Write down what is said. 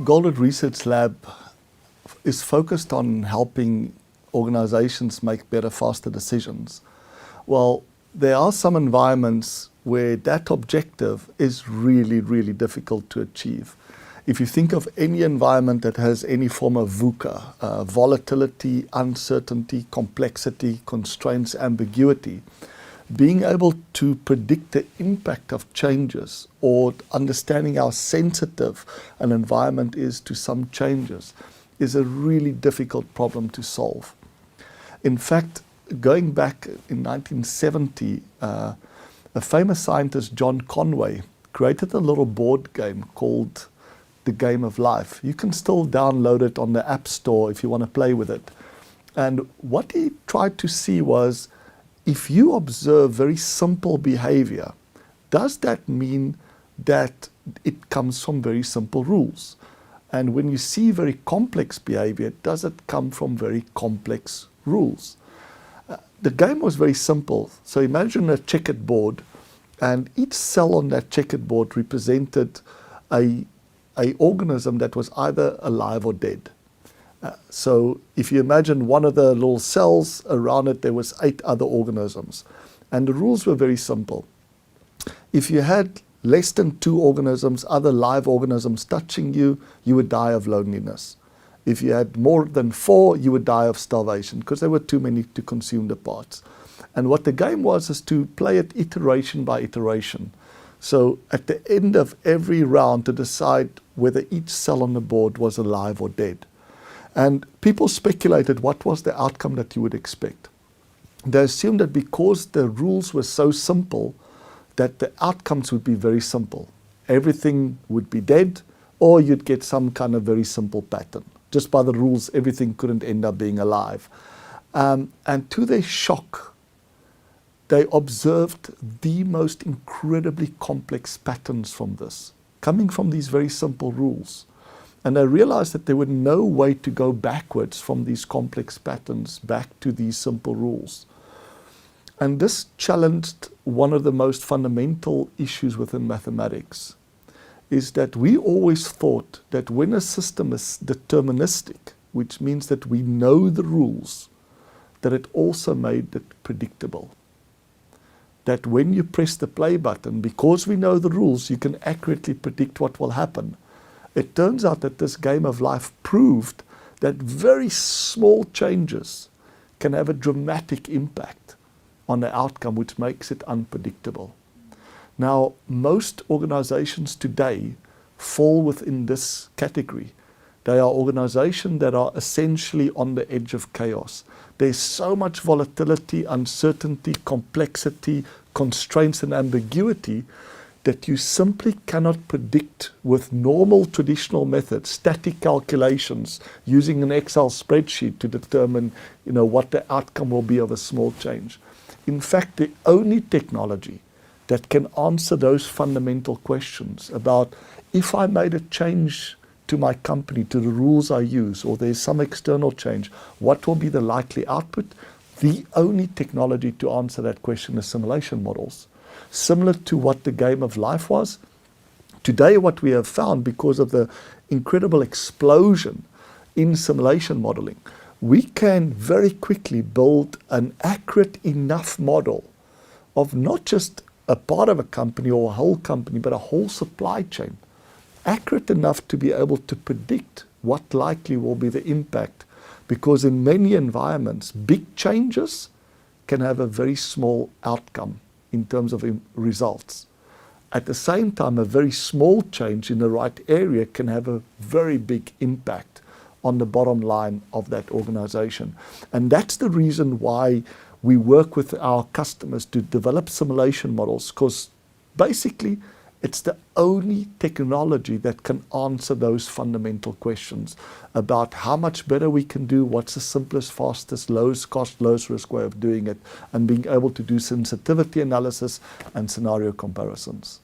Goldwood Research Lab is focused on helping organizations make better, faster decisions. Well, there are some environments where that objective is really, really difficult to achieve. If you think of any environment that has any form of VUCA, volatility, uncertainty, complexity, constraints, ambiguity, being able to predict the impact of changes or understanding how sensitive an environment is to some changes is a really difficult problem to solve. In fact, going back in 1970, a famous scientist, John Conway, created a little board game called The Game of Life. You can still download it on the App Store if you want to play with it. And what he tried to see was, if you observe very simple behavior, does that mean that it comes from very simple rules? And when you see very complex behavior, does it come from very complex rules? The game was very simple. So imagine a checkered board, and each cell on that checkered board represented an organism that was either alive or dead. So if you imagine one of the little cells, around it there was 8 other organisms. And the rules were very simple. If you had less than 2 organisms, other live organisms touching you, you would die of loneliness. If you had more than 4, you would die of starvation because there were too many to consume the parts. And what the game was is to play it iteration by iteration. So at the end of every round to decide whether each cell on the board was alive or dead. And people speculated what was the outcome that you would expect. They assumed that because the rules were so simple, that the outcomes would be very simple. Everything would be dead, or you'd get some kind of very simple pattern. Just by the rules, everything couldn't end up being alive. And to their shock, they observed the most incredibly complex patterns from this, coming from these very simple rules. And they realized that there was no way to go backwards from these complex patterns back to these simple rules. And this challenged one of the most fundamental issues within mathematics, is that we always thought that when a system is deterministic, which means that we know the rules, that it also made it predictable. That when you press the play button, because we know the rules, you can accurately predict what will happen. It turns out that this game of life proved that very small changes can have a dramatic impact on the outcome, which makes it unpredictable. Now, most organizations today fall within this category. They are organizations that are essentially on the edge of chaos. There's so much volatility, uncertainty, complexity, constraints, and ambiguity that you simply cannot predict with normal traditional methods, static calculations, using an Excel spreadsheet to determine, what the outcome will be of a small change. In fact, the only technology that can answer those fundamental questions about, if I made a change to my company, to the rules I use, or there's some external change, what will be the likely output? The only technology to answer that question is simulation models. Similar to what the game of life was. Today, what we have found, because of the incredible explosion in simulation modeling, we can very quickly build an accurate enough model of not just a part of a company or a whole company, but a whole supply chain. Accurate enough to be able to predict what likely will be the impact, because in many environments, big changes can have a very small outcome in terms of results. At the same time, a very small change in the right area can have a very big impact on the bottom line of that organization. And that's the reason why we work with our customers to develop simulation models, because basically it's the only technology that can answer those fundamental questions about how much better we can do, what's the simplest, fastest, lowest cost, lowest risk way of doing it, and being able to do sensitivity analysis and scenario comparisons.